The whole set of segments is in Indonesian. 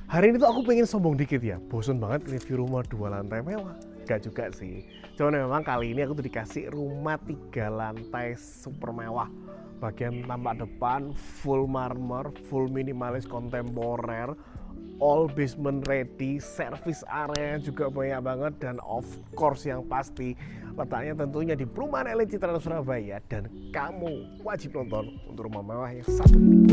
Hari ini tuh aku pengen sombong dikit ya, bosen banget review rumah 2 lantai mewah. Gak juga sih, cuman memang kali ini aku tuh dikasih rumah 3 lantai super mewah. Bagian tampak depan full marmer, full minimalis kontemporer, all basement ready, service area juga banyak banget, dan of course yang pasti letaknya tentunya di Perumahan Elit Citraland Surabaya. Dan kamu wajib nonton untuk rumah mewah yang satu ini.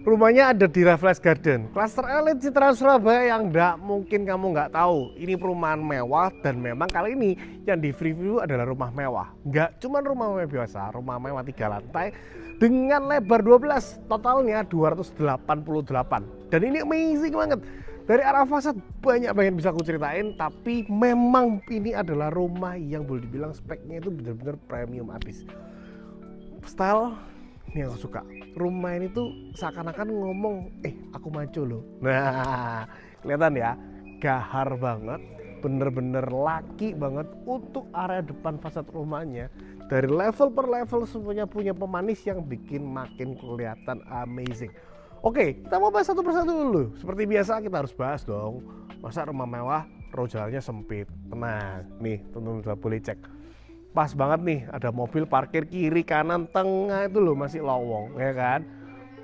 Rumahnya ada di Raffles Garden, klaster elit Citraland Surabaya yang nggak mungkin kamu nggak tahu. Ini perumahan mewah dan memang kali ini yang di review adalah rumah mewah. Nggak cuma rumah mewah biasa, rumah mewah 3 lantai dengan lebar 12, totalnya 288. Dan ini amazing banget. Dari arah fasad banyak banget bisa aku ceritain, tapi memang ini adalah rumah yang boleh dibilang speknya itu benar-benar premium abis. Style ini yang aku suka. Rumah ini tuh seakan-akan ngomong, aku maco loh. Nah, kelihatan ya, gahar banget, bener-bener laki banget untuk area depan fasad rumahnya. Dari level per level semuanya punya pemanis yang bikin makin kelihatan amazing. Oke, kita mau bahas satu persatu dulu. Seperti biasa kita harus bahas dong. Masa rumah mewah, row jalannya sempit. Tenang, nih teman-teman udah boleh cek. Pas banget nih, ada mobil parkir kiri, kanan, tengah itu loh masih lowong, ya kan?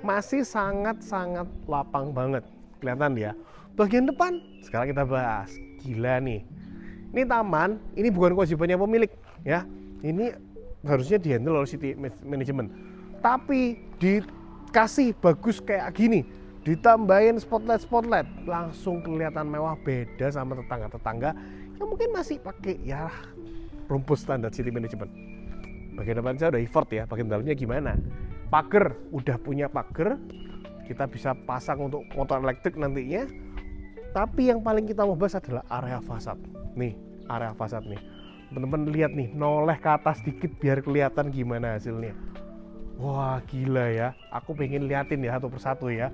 Masih sangat-sangat lapang banget, kelihatan ya. Bagian depan, sekarang kita bahas. Gila nih. Ini taman, ini bukan kewajibannya pemilik, ya. Ini harusnya dihandle oleh city management. Tapi dikasih bagus kayak gini, ditambahin spotlight, langsung kelihatan mewah, beda sama tetangga-tetangga yang mungkin masih pakai ya rumput standar city management. Bagian depan saya udah effort ya, bagian dalamnya gimana? Pagar, udah punya pagar, kita bisa pasang untuk motor elektrik nantinya. Tapi yang paling kita mau bahas adalah area fasad. Nih, area fasad nih. Teman-teman lihat nih, noleh ke atas dikit biar kelihatan gimana hasilnya. Wah gila ya, aku pengen liatin ya satu persatu ya.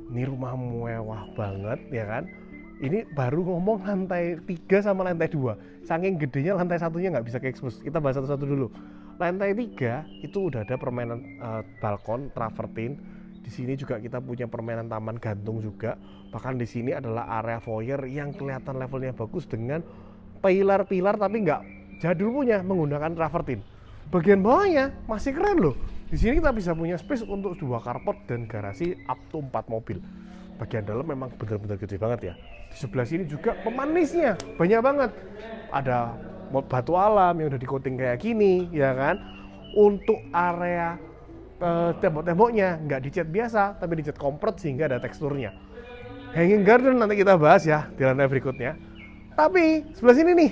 Ini rumah mewah banget ya kan. Ini baru ngomong lantai 3 sama lantai 2. Saking gedenya lantai satunya nggak bisa ke expose. Kita bahas satu-satu dulu. Lantai 3 itu udah ada permainan balkon, travertin. Di sini juga kita punya permainan taman gantung juga. Bahkan di sini adalah area foyer yang kelihatan levelnya bagus dengan pilar-pilar tapi nggak jadul punya, menggunakan travertin. Bagian bawahnya masih keren loh. Di sini kita bisa punya space untuk 2 carport dan garasi up to 4 mobil. Bagian dalam memang benar-benar gede banget ya. Di sebelah sini juga pemanisnya banyak banget. Ada batu alam yang udah di coating kayak gini, ya kan. Untuk area tembok-temboknya nggak dicat biasa, tapi dicat kompret sehingga ada teksturnya. Hanging garden nanti kita bahas ya di lantai berikutnya. Tapi sebelah sini nih.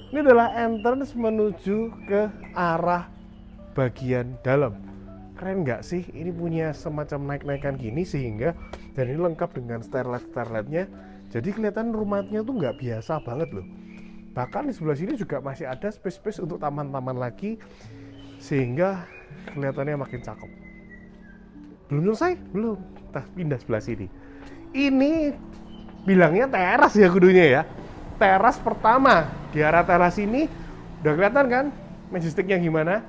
Ini adalah entrance menuju ke arah bagian dalam. Keren nggak sih? Ini punya semacam naik-naikan gini sehingga, dan ini lengkap dengan stairlight-nya. Jadi kelihatan rumahnya tuh nggak biasa banget loh. Bahkan di sebelah sini juga masih ada space-space untuk taman-taman lagi sehingga kelihatannya makin cakep. Belum selesai? Belum. Kita pindah sebelah sini. Ini bilangnya teras ya kudunya ya. Teras pertama. Di arah teras ini udah kelihatan kan majestiknya gimana?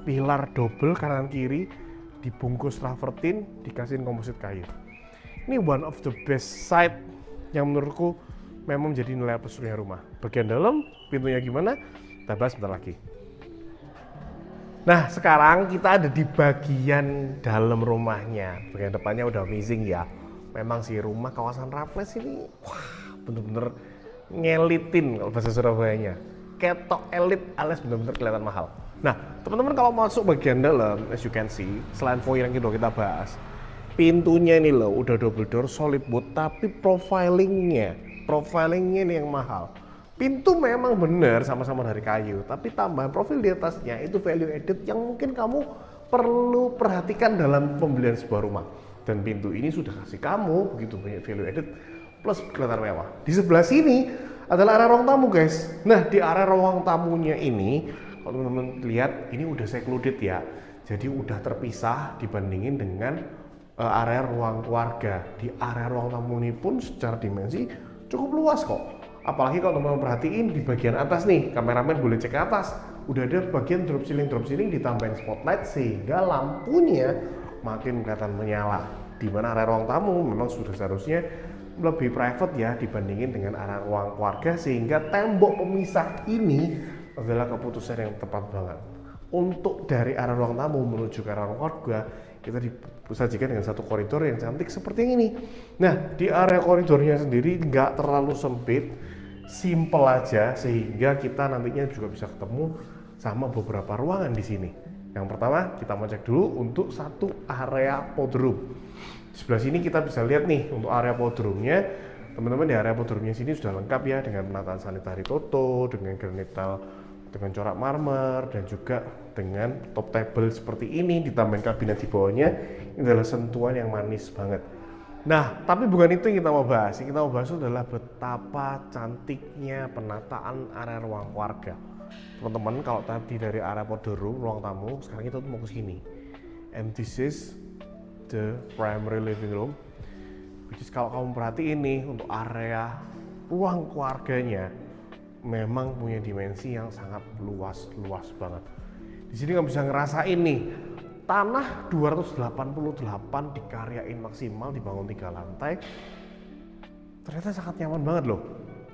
Pilar double kanan kiri, dibungkus travertin, dikasihin komposit kayu. Ini one of the best side yang menurutku memang menjadi nilai plus-nya rumah. Bagian dalam, pintunya gimana? Kita bahas bentar lagi. Nah, sekarang kita ada di bagian dalam rumahnya. Bagian depannya udah amazing ya. Memang sih rumah kawasan Raffles ini, wah, bener-bener ngelitin kalau bahasa Surabayanya. Ketok elit alias bener-bener kelihatan mahal. Nah, teman-teman kalau masuk bagian dalam, as you can see, selain foyer yang kita bahas, pintunya ini loh udah double door, solid wood, tapi profilingnya ini yang mahal. Pintu memang benar sama-sama dari kayu, tapi tambahan profil di atasnya itu value added yang mungkin kamu perlu perhatikan dalam pembelian sebuah rumah. Dan pintu ini sudah kasih kamu begitu banyak value added plus kelihatan mewah. Di sebelah sini adalah area ruang tamu guys. Nah di area ruang tamunya ini, kalau teman-teman lihat ini udah secluded ya. Jadi udah terpisah dibandingin dengan area ruang keluarga. Di area ruang tamu ini pun secara dimensi cukup luas kok. Apalagi kalau teman-teman perhatiin di bagian atas nih, kameramen boleh cek ke atas. Udah ada bagian drop ceiling ditambahin spotlight sehingga lampunya makin kelihatan menyala. Di mana area ruang tamu memang sudah seharusnya lebih private ya dibandingin dengan area ruang keluarga, sehingga tembok pemisah ini adalah keputusan yang tepat banget. Untuk dari area ruang tamu menuju ke area ruang keluarga, kita disajikan dengan satu koridor yang cantik seperti ini. Nah, di area koridornya sendiri nggak terlalu sempit, simple aja, sehingga kita nantinya juga bisa ketemu sama beberapa ruangan di sini. Yang pertama, kita mau cek dulu untuk satu area podroom. Di sebelah sini kita bisa lihat nih untuk area podroomnya. Teman-teman, di area podroomnya sini sudah lengkap ya dengan penataan sanitary toto, dengan granite tile, dengan corak marmer, dan juga dengan top table seperti ini, ditambahin kabinet di bawahnya. Ini adalah sentuhan yang manis banget. Nah, tapi bukan itu yang kita mau bahas. Yang kita mau bahas adalah betapa cantiknya penataan area ruang keluarga. Teman-teman, kalau tadi dari area podroom, ruang tamu, sekarang kita mau ke sini. And this is the primary living room. Which is kalau kamu perhatiin nih, untuk area ruang keluarganya memang punya dimensi yang sangat luas banget. Di sini kamu bisa ngerasain nih, tanah 288 dikaryain maksimal, dibangun 3 lantai. Ternyata sangat nyaman banget loh.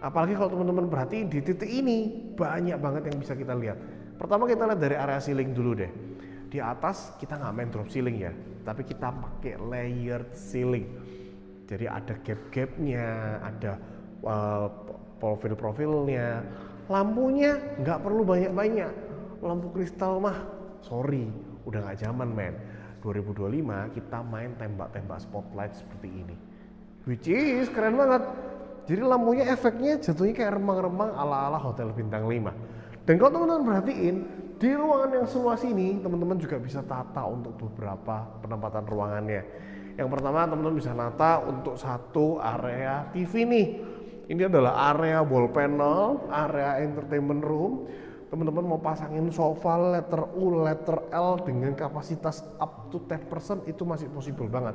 Apalagi kalau teman-teman perhatiin di titik ini banyak banget yang bisa kita lihat. Pertama kita lihat dari area ceiling dulu deh. Di atas kita nggak main drop ceiling ya, tapi kita pakai layered ceiling. Jadi ada gap-gapnya, ada profil-profilnya. Lampunya nggak perlu banyak-banyak. Lampu kristal mah, sorry, udah nggak zaman men. 2025 kita main tembak-tembak spotlight seperti ini, which is keren banget. Jadi lampunya efeknya jatuhnya kayak remang-remang ala-ala hotel bintang 5. Dan kalau teman-teman perhatiin, di ruangan yang seluas ini teman-teman juga bisa tata untuk beberapa penempatan ruangannya. Yang pertama, teman-teman bisa nata untuk satu area TV nih. Ini adalah area wall panel, area entertainment room. Teman-teman mau pasangin sofa letter U, letter L dengan kapasitas up to 10% itu masih possible banget.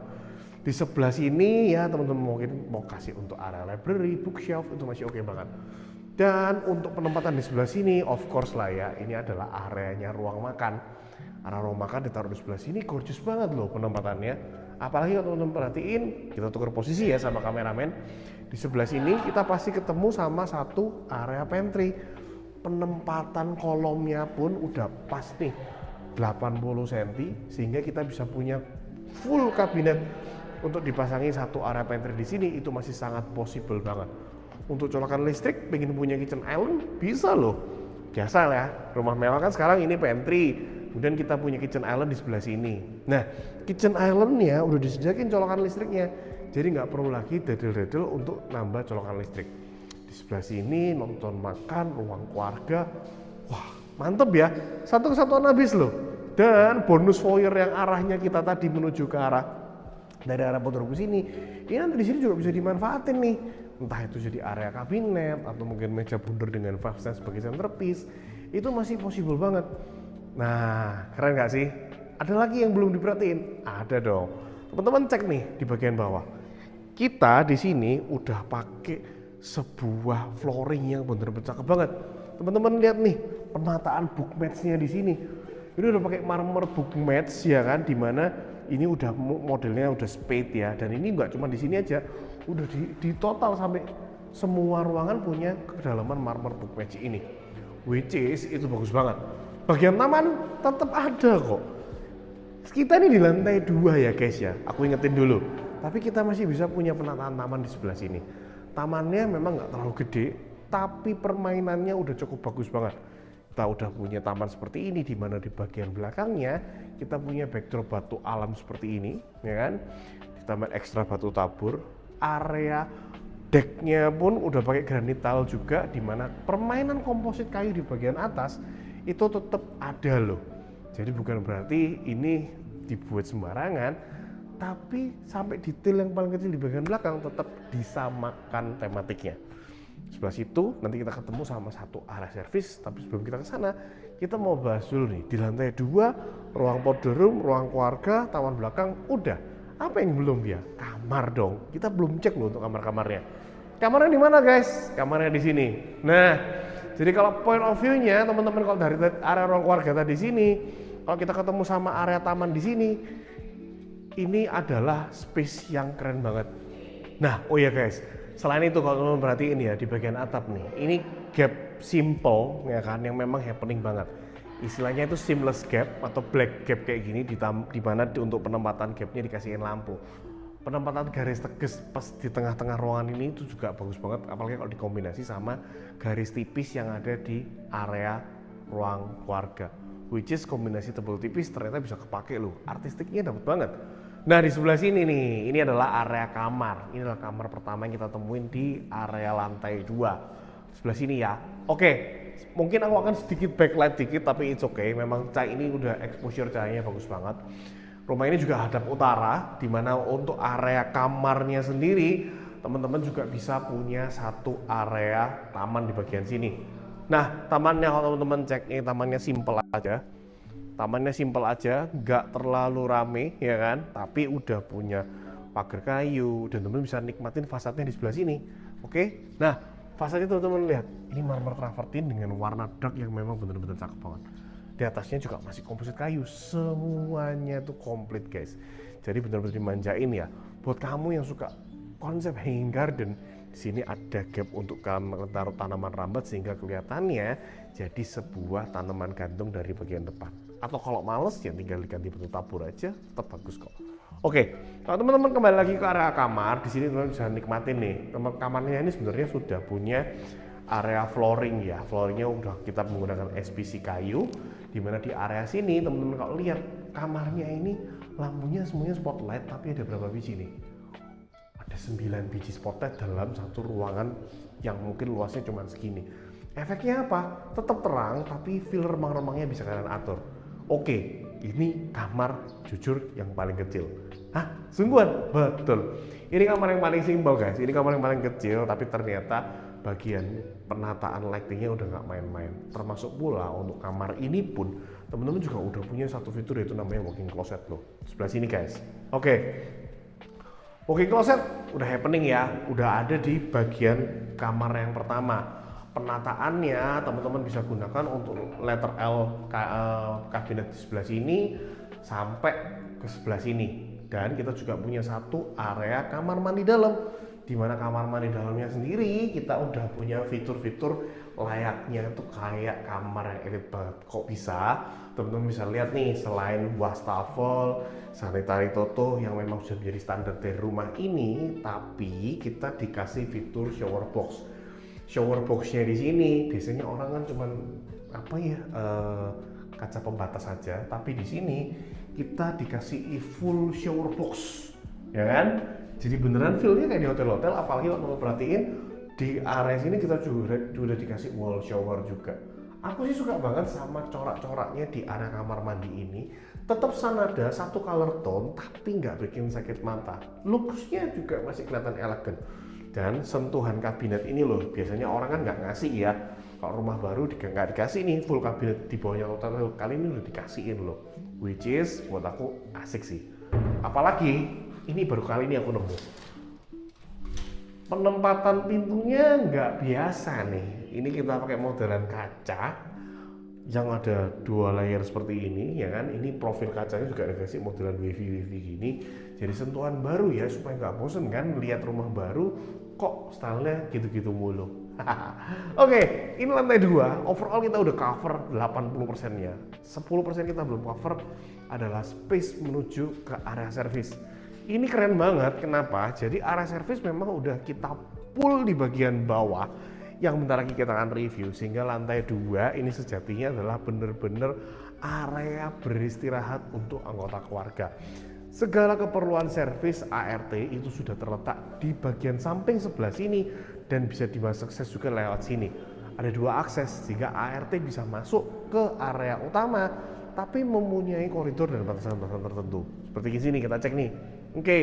Di sebelah sini ya teman-teman mungkin mau kasih untuk area library, bookshelf, itu masih oke banget. Dan untuk penempatan di sebelah sini, of course lah ya, ini adalah areanya ruang makan. Area ruang makan ditaruh di sebelah sini, gorgeous banget loh penempatannya. Apalagi kalau teman-teman perhatiin, kita tukar posisi ya sama kameramen. Di sebelah sini kita pasti ketemu sama satu area pantry. Penempatan kolomnya pun udah pas nih, 80 cm, sehingga kita bisa punya full kabinet. Untuk dipasangi satu area pantry di sini itu masih sangat possible banget. Untuk colokan listrik, pengen punya kitchen island bisa loh. Biasa lah ya, rumah mewah kan sekarang ini pantry, kemudian kita punya kitchen island di sebelah sini. Nah, kitchen islandnya udah disediakan colokan listriknya, jadi nggak perlu lagi dedel-dedel untuk nambah colokan listrik. Di sebelah sini nonton makan, ruang keluarga, wah mantep ya, satu kesatuan habis loh. Dan bonus foyer yang arahnya kita tadi menuju ke arah dari area podroom ke sini, ini nanti di sini juga bisa dimanfaatin nih, entah itu jadi area kabinet atau mungkin meja bundar dengan five stand sebagai centerpiece, itu masih possible banget. Nah, keren nggak sih? Ada lagi yang belum diperhatiin? Ada dong. Teman-teman cek nih di bagian bawah. Kita di sini udah pakai sebuah flooring yang bener-bener cakep banget. Teman-teman lihat nih penataan book match-nya di sini. Ini udah pakai marmer book match ya kan, dimana ini udah modelnya udah spade ya, dan ini nggak cuma di sini aja, udah di total sampai semua ruangan punya kedalaman marmer book match ini, which is itu bagus banget. Bagian taman tetap ada kok. Kita ini di lantai 2 ya guys ya, aku ingetin dulu. Tapi kita masih bisa punya penataan taman di sebelah sini. Tamannya memang nggak terlalu gede, tapi permainannya udah cukup bagus banget. Kita udah punya taman seperti ini, di mana di bagian belakangnya kita punya backdrop batu alam seperti ini, ya kan? Ditambah ekstra batu tabur. Area decknya pun udah pakai granite tile juga, di mana permainan komposit kayu di bagian atas itu tetap ada loh. Jadi bukan berarti ini dibuat sembarangan, tapi sampai detail yang paling kecil di bagian belakang tetap disamakan tematiknya. Sebelah situ nanti kita ketemu sama satu area servis, tapi sebelum kita ke sana kita mau bahas dulu nih, di lantai 2 ruang podroom, ruang keluarga, taman belakang udah, Apa yang belum dia? Kamar dong. Kita belum cek loh untuk kamar-kamarnya. Kamarnya di mana guys? Kamarnya di sini. Nah, jadi kalau point of view-nya teman-teman kalau dari area ruang keluarga tadi sini, kalau kita ketemu sama area taman di sini, ini adalah space yang keren banget. Nah, oh ya guys, selain itu kalau teman-teman perhatiin ya di bagian atap nih, ini gap simple ya kan yang memang happening banget. Istilahnya itu seamless gap atau black gap kayak gini di mana untuk penempatan gapnya dikasihin lampu. Penempatan garis tegas pas di tengah-tengah ruangan ini itu juga bagus banget, apalagi kalau dikombinasi sama garis tipis yang ada di area ruang keluarga, which is kombinasi tebal tipis ternyata bisa kepake loh, artistiknya dapet banget. Nah di sebelah sini nih, ini adalah area kamar, ini adalah kamar pertama yang kita temuin di area lantai 2 sebelah sini ya. Oke, mungkin aku akan sedikit backlight dikit tapi it's okay, memang ini udah exposure cahayanya bagus banget. Rumah ini juga hadap utara, dimana untuk area kamarnya sendiri, teman-teman juga bisa punya satu area taman di bagian sini. Nah, tamannya kalau teman-teman cek ini tamannya simple aja. Tamannya simple aja, nggak terlalu rame ya kan, tapi udah punya pagar kayu dan teman-teman bisa nikmatin fasadnya di sebelah sini. Oke, nah fasadnya teman-teman lihat, ini marmer travertin dengan warna dark yang memang benar-benar cakep banget. Di atasnya juga masih komposit kayu, semuanya tuh komplit guys. Jadi benar-benar dimanjain ya. Buat kamu yang suka konsep hanging garden, di sini ada gap untuk kamu taruh tanaman rambat sehingga kelihatannya jadi sebuah tanaman gantung dari bagian depan. Atau kalau males ya tinggal diganti bentuk tabur aja, tetap bagus kok. Oke, kalau teman-teman kembali lagi ke area kamar, di sini teman-teman bisa nikmatin nih. Kamarnya ini sebenarnya sudah punya area flooring ya. Flooringnya udah kita menggunakan SPC kayu. Dimana di area sini teman-teman kalau lihat kamarnya ini lampunya semuanya spotlight, tapi ada berapa biji nih? Ada 9 biji spotlight dalam satu ruangan yang mungkin luasnya cuma segini. Efeknya apa? Tetap terang, tapi feel remang-remangnya bisa kalian atur. Oke, ini kamar jujur yang paling kecil. Hah? Sungguhan? Betul. Ini kamar yang paling simpel guys. Ini kamar yang paling kecil, tapi ternyata bagian penataan lightingnya udah nggak main-main. Termasuk pula untuk kamar ini pun teman-teman juga udah punya satu fitur yaitu namanya walk-in closet loh. Sebelah sini guys. Oke. Walk-in closet udah happening ya. Udah ada di bagian kamar yang pertama. Penataannya teman-teman bisa gunakan untuk letter L kabinet di sebelah sini sampai ke sebelah sini. Dan kita juga punya satu area kamar mandi dalam, di mana kamar mandi dalamnya sendiri kita udah punya fitur-fitur layaknya tuh kayak kamar yang elit banget. Kok bisa? Teman-teman bisa lihat nih, selain wastafel, sanitary toto yang memang sudah menjadi standar dari rumah ini, tapi kita dikasih fitur shower box. Shower boxnya di sini biasanya orang kan cuman kaca pembatas saja, tapi di sini kita dikasih full shower box, ya kan? Jadi beneran feelnya kayak di hotel-hotel, apalagi kalau perhatiin di area sini kita juga udah dikasih wall shower juga. Aku sih suka banget sama corak-coraknya di area kamar mandi ini. Tetap senada satu color tone, tapi nggak bikin sakit mata. Looksnya juga masih kelihatan elegan. Dan sentuhan kabinet ini loh, biasanya orang kan nggak ngasih ya. Kalau rumah baru nggak dikasih nih full kabinet di bawahnya hotel, kali ini udah dikasihin loh. Which is buat aku asik sih. Apalagi ini baru kali ini aku nemu. Penempatan pintunya nggak biasa nih. Ini kita pakai modelan kaca yang ada 2 layer seperti ini ya kan. Ini profil kacanya juga dikasih modelan wavy gini. Jadi sentuhan baru ya supaya nggak bosen kan lihat rumah baru kok stylenya gitu-gitu mulu. Oke, ini lantai 2. Overall kita udah cover 80%-nya. 10% kita belum cover adalah space menuju ke area service. Ini keren banget, kenapa? Jadi area service memang udah kita pull di bagian bawah yang bentar lagi kita akan review, sehingga lantai 2 ini sejatinya adalah bener-bener area beristirahat untuk anggota keluarga. Segala keperluan servis ART itu sudah terletak di bagian samping sebelah sini dan bisa diakses juga lewat sini. Ada 2 akses sehingga ART bisa masuk ke area utama tapi mempunyai koridor dan batasan-batasan tertentu. Seperti di sini kita cek nih. Oke,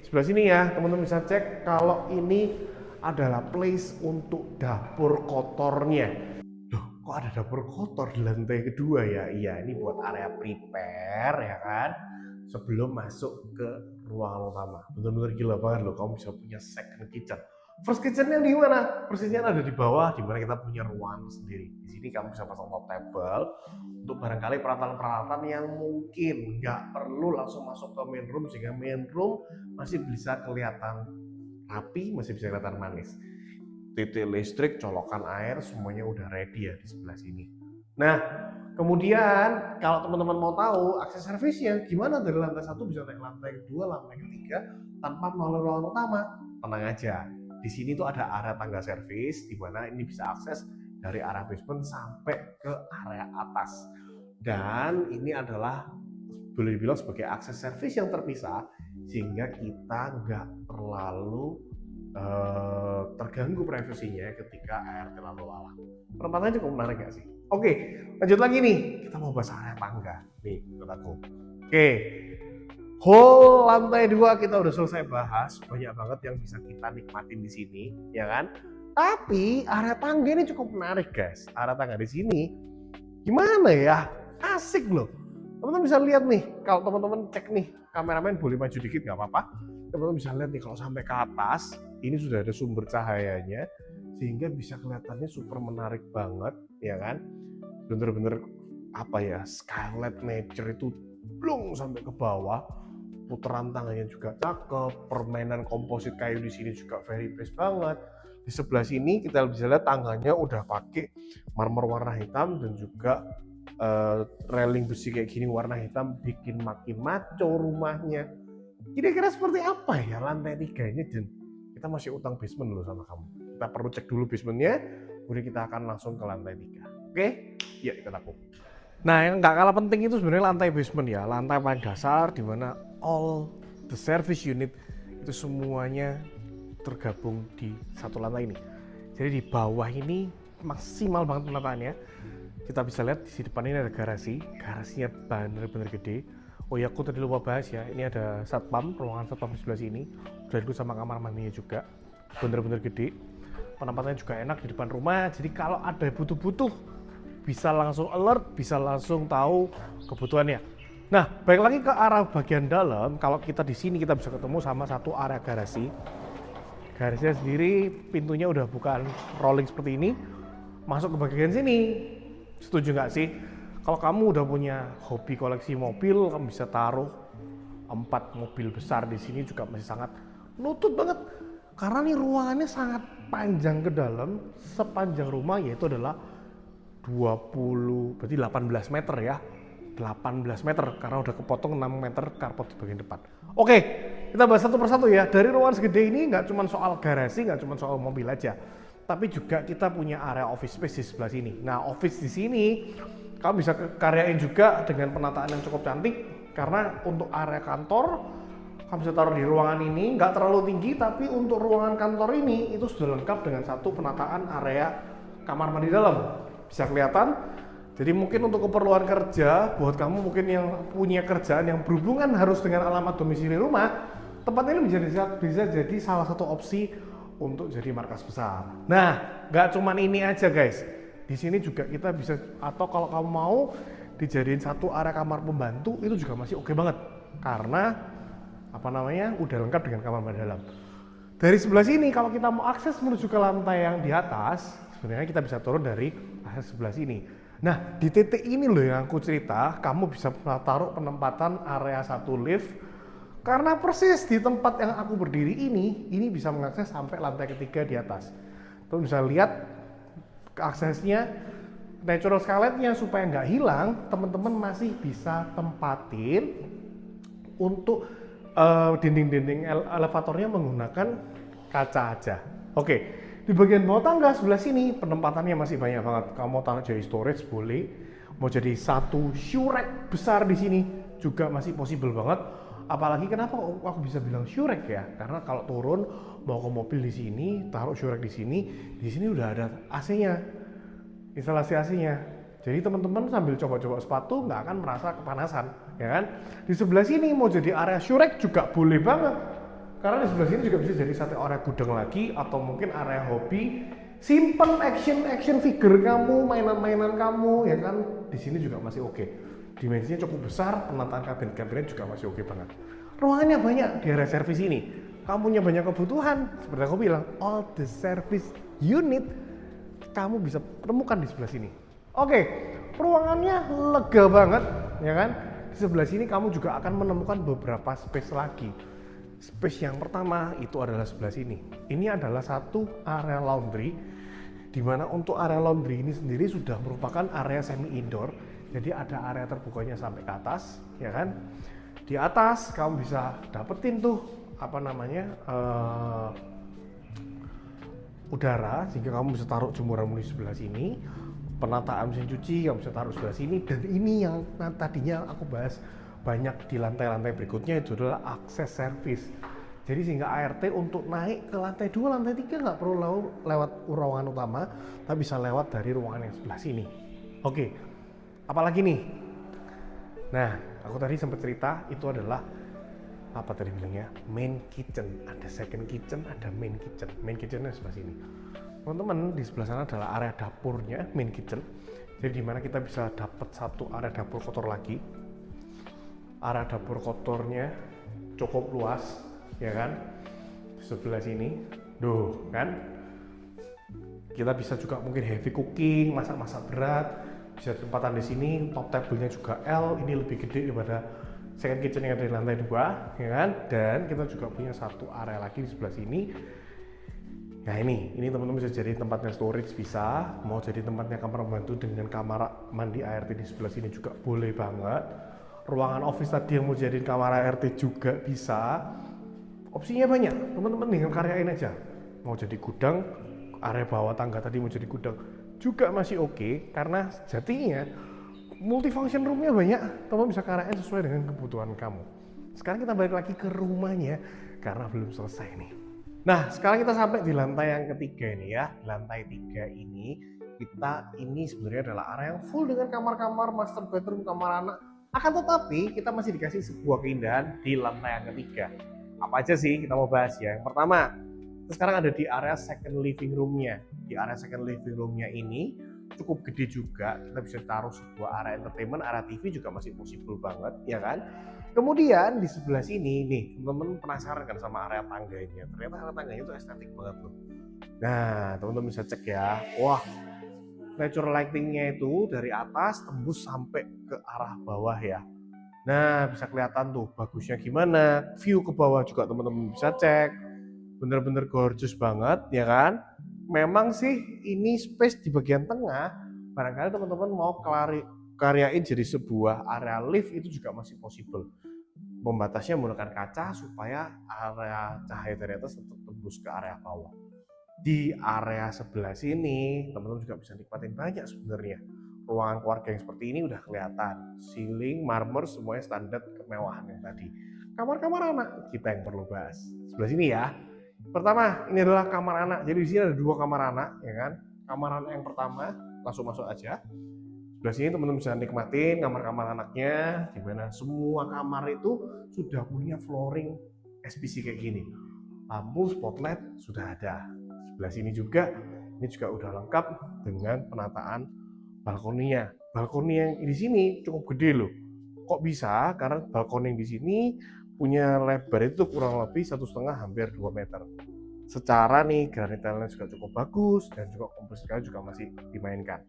sebelah sini ya teman-teman bisa cek kalau ini adalah place untuk dapur kotornya. Loh, kok ada dapur kotor di lantai kedua ya? Iya, ini buat area prepare ya kan, sebelum masuk ke ruangan utama. Bener-bener gila banget loh, kamu bisa punya second kitchen. First kitchennya di mana? First kitchen ada di bawah, di mana kita punya ruangan sendiri. Di sini kamu bisa pasang top table untuk barangkali peralatan-peralatan yang mungkin nggak perlu langsung masuk ke main room, sehingga main room masih bisa kelihatan rapi, masih bisa kelihatan manis. Titik listrik, colokan air, semuanya udah ready ya di sebelah sini. Nah, kemudian kalau teman-teman mau tahu akses servisnya gimana dari lantai 1 bisa naik lantai 2, lantai 3 tanpa melalui ruangan utama, tenang aja. Di sini tuh ada area tangga servis di mana ini bisa akses dari area basement sampai ke area atas. Dan ini adalah boleh dibilang sebagai akses servis yang terpisah sehingga kita nggak terlalu terganggu privasinya ketika air terlalu lalang. Penempatannya cukup menarik gak sih? Oke, lanjut lagi nih. Kita mau bahas area tangga. Nih, menurut aku. Oke, whole lantai 2 kita udah selesai bahas. Banyak banget yang bisa kita nikmatin di sini, ya kan? Tapi area tangga ini cukup menarik, guys. Area tangga di sini gimana ya? Asik loh. Teman-teman bisa lihat nih, kalau teman-teman cek nih, kameramen boleh maju dikit nggak apa-apa. Teman-teman bisa lihat nih kalau sampai ke atas, ini sudah ada sumber cahayanya, sehingga bisa kelihatannya super menarik banget, ya kan? Bener-bener apa ya, skylight nature itu blung sampai ke bawah. Putaran tangannya juga cakep, permainan komposit kayu di sini juga very best banget. Di sebelah sini kita bisa lihat tangganya udah pakai marmer warna hitam dan juga railing besi kayak gini warna hitam, bikin makin maco rumahnya. Kira-kira seperti apa ya lantai 3 ini, dan kita masih utang basement loh sama kamu. Kita perlu cek dulu basementnya, kemudian kita akan langsung ke lantai 3. Oke? Ya, ikut aku. Nah, yang nggak kalah penting itu sebenarnya lantai basement ya, lantai paling dasar di mana all the service unit itu semuanya tergabung di satu lantai ini. Jadi di bawah ini maksimal banget penataannya. Kita bisa lihat di depan ini ada garasi, garasinya bener-bener gede. Oh ya, aku tadi lupa bahas ya, ini ada satpam, ruangan satpam di sebelah sini. Udah itu sama kamar mandinya juga, bener-bener gede. Penempatannya juga enak di depan rumah, jadi kalau ada butuh-butuh bisa langsung alert, bisa langsung tahu kebutuhannya. Nah, balik lagi ke arah bagian dalam, kalau kita di sini kita bisa ketemu sama satu area garasi. Garasinya sendiri pintunya udah bukan rolling seperti ini, masuk ke bagian sini. Setuju nggak sih? Kalau kamu udah punya hobi koleksi mobil, kamu bisa taruh 4 mobil besar di sini juga masih sangat nutut banget. Karena nih ruangannya sangat panjang ke dalam, sepanjang rumah yaitu adalah berarti 18 meter ya. 18 meter karena udah kepotong 6 meter carport di bagian depan. Oke, kita bahas satu persatu ya. Dari ruangan segede ini nggak cuma soal garasi, nggak cuma soal mobil aja, tapi juga kita punya area office space di sebelah sini. Nah, office di sini kamu bisa karyain juga dengan penataan yang cukup cantik, karena untuk area kantor kamu bisa taruh di ruangan ini, nggak terlalu tinggi, tapi untuk ruangan kantor ini itu sudah lengkap dengan satu penataan area kamar mandi dalam. Bisa kelihatan. Jadi mungkin untuk keperluan kerja, buat kamu mungkin yang punya kerjaan yang berhubungan harus dengan alamat domisili rumah, tempat ini bisa jadi salah satu opsi untuk jadi markas besar. Nah, nggak cuman ini aja guys. Di sini juga kita bisa, atau kalau kamu mau dijadiin satu area kamar pembantu, itu juga masih oke banget. Karena udah lengkap dengan kamar mandi dalam. Dari sebelah sini kalau kita mau akses menuju ke lantai yang di atas, sebenarnya kita bisa turun dari akses sebelah sini. Nah, di titik ini loh yang aku cerita, kamu bisa taruh penempatan area 1 lift. Karena persis di tempat yang aku berdiri ini bisa mengakses sampai lantai ketiga di atas. Tuh bisa lihat aksesnya, natural skylightnya supaya nggak hilang, teman-teman masih bisa tempatin untuk dinding-dinding elevatornya menggunakan kaca aja. Oke, di bagian bawah tangga sebelah sini penempatannya masih banyak banget. Kamu mau taruh jadi storage boleh, mau jadi satu shoe rack besar di sini juga masih possible banget. Apalagi kenapa aku bisa bilang shoe rack ya? Karena kalau turun mau ke mobil di sini, taruh shoe rack di sini udah ada AC-nya, instalasi AC-nya. Jadi teman-teman sambil coba-coba sepatu nggak akan merasa kepanasan, ya kan? Di sebelah sini mau jadi area shoe rack juga boleh banget. Karena di sebelah sini juga bisa jadi satu area gudang lagi, atau mungkin area hobi, simpen action figure kamu, mainan-mainan kamu, ya kan? Di sini juga masih oke. Dimensinya cukup besar, penataan kabinet juga masih oke banget. Ruangannya banyak di area servis ini. Kamu punya banyak kebutuhan, seperti aku bilang, all the service unit kamu bisa temukan di sebelah sini. Oke, ruangannya lega banget, ya kan? Di sebelah sini kamu juga akan menemukan beberapa space lagi. Space yang pertama itu adalah sebelah sini. Ini adalah satu area laundry, di mana untuk area laundry ini sendiri sudah merupakan area semi indoor. Jadi ada area terbukanya sampai ke atas, ya kan? Di atas kamu bisa dapetin tuh udara, sehingga kamu bisa taruh jemuranmu di sebelah sini. Penataan mesin cuci kamu bisa taruh sebelah sini. Dan ini yang tadinya aku bahas banyak di lantai-lantai berikutnya, itu adalah akses service. Jadi sehingga ART untuk naik ke lantai 2, lantai 3 nggak perlu lewat ruangan utama, tapi bisa lewat dari ruangan yang sebelah sini. Oke, apalagi nih? Nah, aku tadi sempat cerita itu adalah apa tadi bilangnya, main kitchen. Ada second kitchen, ada main kitchen. Main kitchennya sebelah sini. Teman-teman, di sebelah sana adalah area dapurnya, main kitchen. Jadi dimana kita bisa dapat satu area dapur kotor lagi. Area dapur kotornya cukup luas, ya kan? Di sebelah sini, kan? Kita bisa juga mungkin heavy cooking, masak-masak berat. Bisa tempatan di sini, top table-nya juga L, ini lebih gede daripada second kitchen yang ada di lantai 2, ya kan? Dan kita juga punya satu area lagi di sebelah sini. Nah ini teman-teman bisa jadi tempatnya storage, bisa mau jadi tempatnya kamar pembantu dengan kamar mandi ART di sebelah sini juga boleh banget. Ruangan office tadi yang mau jadiin kamar ART juga bisa. Opsinya banyak, teman-teman tinggal karyain aja. Mau jadi gudang, area bawah tangga tadi mau jadi gudang juga masih oke, karena sejatinya multifunction roomnya banyak, teman bisa karyain sesuai dengan kebutuhan kamu. Sekarang kita balik lagi ke rumahnya karena belum selesai nih. Nah, sekarang kita sampai di lantai yang ketiga ini ya. Di lantai 3 ini ini sebenarnya adalah area yang full dengan kamar-kamar, master bedroom, kamar anak. Akan tetapi kita masih dikasih sebuah keindahan di lantai yang ketiga. Apa aja sih kita mau bahas ya? Yang pertama, kita sekarang ada di area second living room-nya. Di area second living room-nya ini cukup gede juga, kita bisa taruh sebuah area entertainment, area TV juga masih possible banget, ya kan? Kemudian di sebelah sini nih, teman-teman penasaran kan sama area tangganya? Ternyata area tangganya itu estetik banget loh. Nah, teman-teman bisa cek ya. Wah, natural lighting-nya itu dari atas tembus sampai ke arah bawah ya. Nah, bisa kelihatan tuh bagusnya gimana. View ke bawah juga teman-teman bisa cek. Bener-bener gorgeous banget, ya kan? Memang sih ini space di bagian tengah, barangkali teman-teman mau karyain jadi sebuah area lift itu juga masih possible. Membatasnya menggunakan kaca supaya area cahaya dari atas tetap tembus ke area bawah. Di area sebelah sini, teman-teman juga bisa nikmatin banyak sebenarnya. Ruangan keluarga yang seperti ini udah kelihatan. Ceiling, marmer, semuanya standar kemewahan yang tadi. Kamar-kamar anak kita yang perlu bahas. Sebelah sini ya. Pertama, ini adalah kamar anak. Jadi di sini ada 2 kamar anak, ya kan? Kamar anak yang pertama, langsung masuk aja. Sebelah sini teman-teman bisa nikmatin kamar-kamar anaknya, di mana semua kamar itu sudah punya flooring SPC kayak gini. Lampu spotlight sudah ada. Sebelah sini juga, ini juga udah lengkap dengan penataan balkoninya. Balkoni yang di sini cukup gede loh. Kok bisa? Karena balkoni yang di sini punya lebar itu kurang lebih 1,5 hampir 2 meter. Secara nih granit tile juga cukup bagus dan juga komposisi juga masih dimainkan.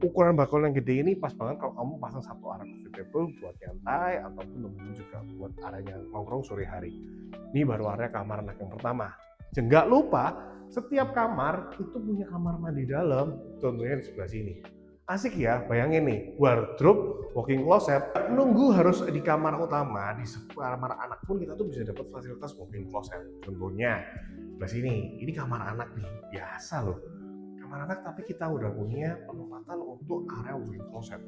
Ukuran balkon yang gede ini pas banget kalau kamu pasang satu area coffee table buat nyantai ataupun teman-teman juga buat areanya nongkrong sore hari. Ini baru area kamar anak yang pertama. Jangan lupa setiap kamar itu punya kamar mandi dalam, contohnya di sebelah sini. Asik ya, bayangin nih, wardrobe, walk-in closet, nunggu harus di kamar utama, di kamar anak pun kita tuh bisa dapat fasilitas walk-in closet. Contohnya, sebelah sini, ini kamar anak nih, biasa loh. Kamar anak tapi kita udah punya penempatan untuk area walk-in closet.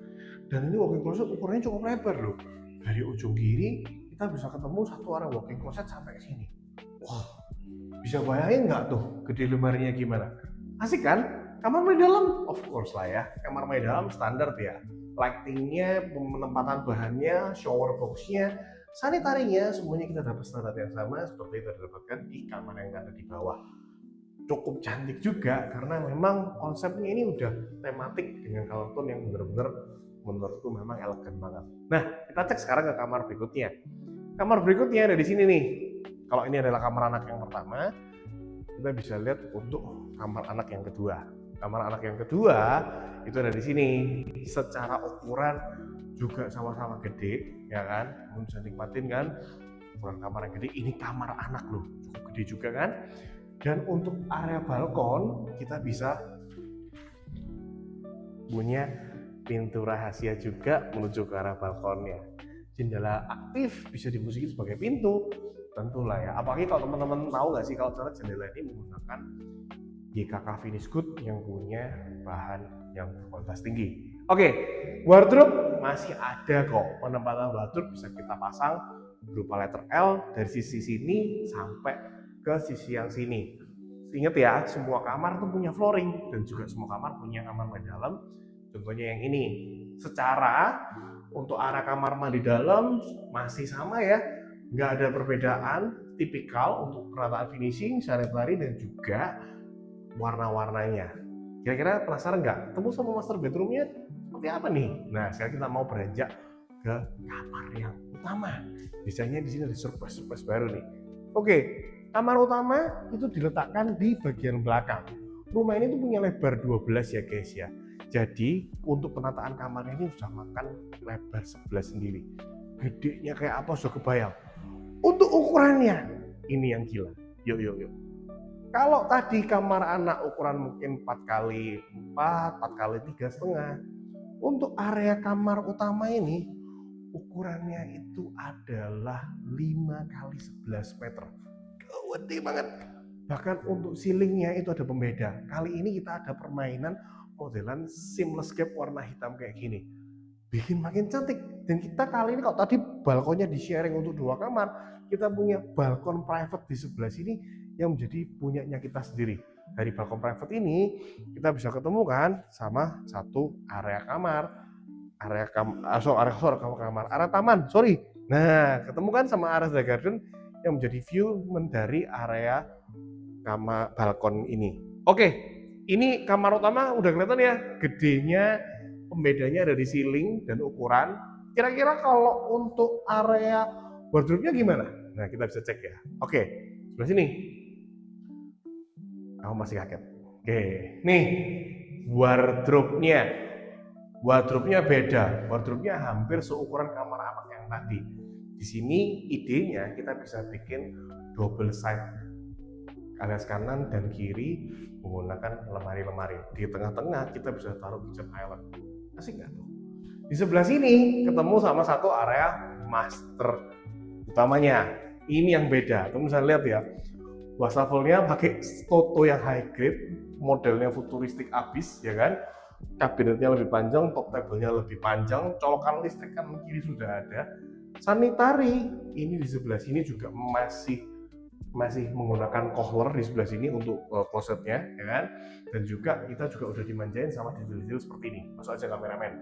Dan ini walk-in closet ukurannya cukup lebar loh. Dari ujung kiri, kita bisa ketemu satu area walk-in closet sampai ke sini. Wah, bisa bayangin nggak tuh gede lemarinya gimana? Asik kan? Kamar mandi dalam, of course lah ya. Kamar mandi dalam standar ya. Lightingnya, penempatan bahannya, shower boxnya, sanitarinya, semuanya kita dapat standar yang sama seperti itu didapatkan di kamar yang ada di bawah. Cukup cantik juga karena memang konsepnya ini udah tematik dengan color tone yang benar-benar menurutku memang elegan banget. Nah, kita cek sekarang ke kamar berikutnya. Kamar berikutnya ada di sini nih. Kalau ini adalah kamar anak yang pertama, kita bisa lihat untuk kamar anak yang kedua. Kamar anak yang kedua itu ada di sini. Secara ukuran juga sama-sama gede, ya kan? Kamu bisa nikmatin kan? Ukuran kamar yang gede. Ini kamar anak loh, cukup gede juga kan? Dan untuk area balkon kita bisa punya pintu rahasia juga menuju ke arah balkonnya. Jendela aktif bisa dimusikin sebagai pintu, tentulah ya. Apalagi kalau teman-teman tahu nggak sih kalau cara jendela ini menggunakan YKK Finish Good yang punya bahan yang berkualitas tinggi. Oke, wardrobe masih ada kok. Penempatan wardrobe bisa kita pasang berupa letter L dari sisi sini sampai ke sisi yang sini. Ingat ya, semua kamar tuh punya flooring dan juga semua kamar punya kamar mandi dalam. Contohnya yang ini. Secara untuk area kamar mandi dalam masih sama ya, nggak ada perbedaan tipikal untuk penataan finishing, sanitary dan juga warna-warnanya. Kira-kira penasaran nggak? Ketemu sama master bedroomnya seperti apa nih? Nah, sekarang kita mau beranjak ke kamar yang utama. Biasanya di sini ada surprise baru nih. Oke, kamar utama itu diletakkan di bagian belakang. Rumah ini tuh punya lebar 12 ya guys ya. Jadi untuk penataan kamarnya ini sudah makan lebar 11 sendiri. Gedenya kayak apa sudah kebayang. Untuk ukurannya ini yang gila. Yuk. Kalau tadi kamar anak ukuran mungkin 4x4, 4x3,5. Untuk area kamar utama ini ukurannya itu adalah 5x11 meter. Gede banget. Bahkan untuk ceilingnya itu ada pembeda. Kali ini kita ada permainan modelan seamless gap warna hitam kayak gini. Bikin makin cantik. Dan kita kali ini kalau tadi balkonnya di sharing untuk 2 kamar, kita punya balkon private di sebelah sini yang menjadi punyanya kita sendiri. Dari balkon private ini kita bisa ketemu kan sama satu area kamar, area taman. Nah, ketemu kan sama area the garden yang menjadi view dari area kamar balkon ini. Oke, ini kamar utama udah kelihatan ya, gedenya, pembedanya ada di ceiling dan ukuran. Kira-kira kalau untuk area wardrobe-nya gimana? Nah, kita bisa cek ya. Oke, sebelah sini. Kamu masih kaget. Oke, nih wardrobe-nya. Wardrobe-nya beda. Wardrobe-nya hampir seukuran kamar anak yang tadi. Di sini idenya kita bisa bikin double side alias kanan dan kiri menggunakan lemari-lemari. Di tengah-tengah kita bisa taruh kitchen island. Asik nggak tuh? Di sebelah sini ketemu sama satu area master utamanya. Ini yang beda. Kamu bisa lihat ya. Wastafelnya pakai Toto yang high grade, modelnya futuristik abis, ya kan? Kabinetnya lebih panjang, top table-nya lebih panjang, colokan listrik kan kiri sudah ada. Sanitary ini di sebelah sini juga masih menggunakan kohler di sebelah sini untuk klosetnya, ya kan? Dan juga kita juga udah dimanjain sama detail-detail seperti ini. Masuk aja kameramen.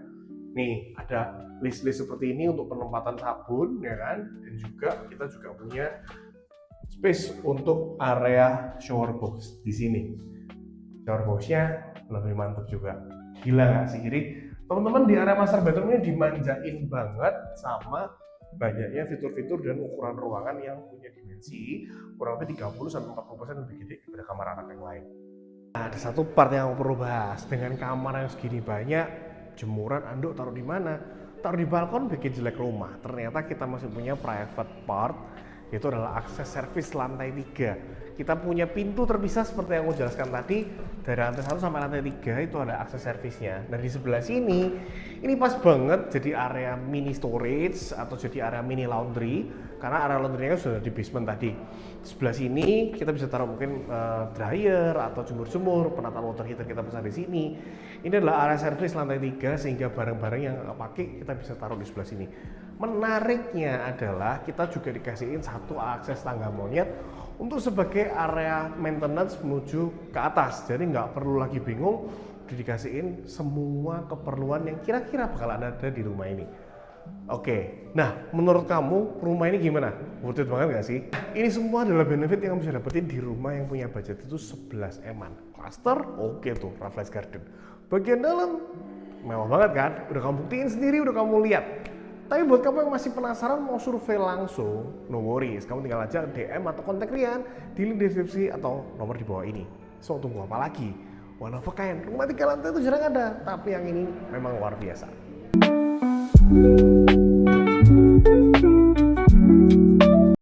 Nih ada list-list seperti ini untuk penempatan sabun, ya kan? Dan juga kita juga punya space untuk area shower box di sini. Shower boxnya lebih mantap juga. Gila nggak sih? Jadi teman-teman di area master bedroom ini dimanjain banget sama banyaknya fitur-fitur dan ukuran ruangan yang punya dimensi kurang lebih 30-40% lebih gede daripada kamar anak yang lain. Nah, ada satu part yang aku perlu bahas. Dengan kamar yang segini banyak, jemuran anduk taruh di mana? Taruh di balkon bikin jelek rumah. Ternyata kita masih punya private part, yaitu adalah akses servis lantai 3. Kita punya pintu terpisah seperti yang aku jelaskan tadi. Dari lantai 1 sampai lantai 3 itu ada akses servisnya. Dan di sebelah sini, ini pas banget jadi area mini storage atau jadi area mini laundry. Karena area laundry-nya sudah di basement tadi. Sebelah sini kita bisa taruh mungkin dryer atau jemur-jemur, penataan water heater kita pasang di sini. Ini adalah area servis lantai 3 sehingga barang-barang yang nggak pakai kita bisa taruh di sebelah sini. Menariknya adalah kita juga dikasihin satu akses tangga monyet untuk sebagai area maintenance menuju ke atas. Jadi nggak perlu lagi bingung, dikasihin semua keperluan yang kira-kira bakal ada di rumah ini. Oke, nah menurut kamu rumah ini gimana? Worth it banget nggak sih? Ini semua adalah benefit yang bisa dapetin di rumah yang punya budget itu 11 eman. Cluster, oke tuh, Raffles Garden. Bagian dalam, mewah banget kan? Udah kamu buktiin sendiri, udah kamu lihat. Tapi buat kamu yang masih penasaran mau survei langsung, no worries, kamu tinggal aja DM atau kontak Rian di link deskripsi atau nomor di bawah ini. So, tunggu apa lagi? One of a kind, rumah 3 lantai itu jarang ada, tapi yang ini memang luar biasa.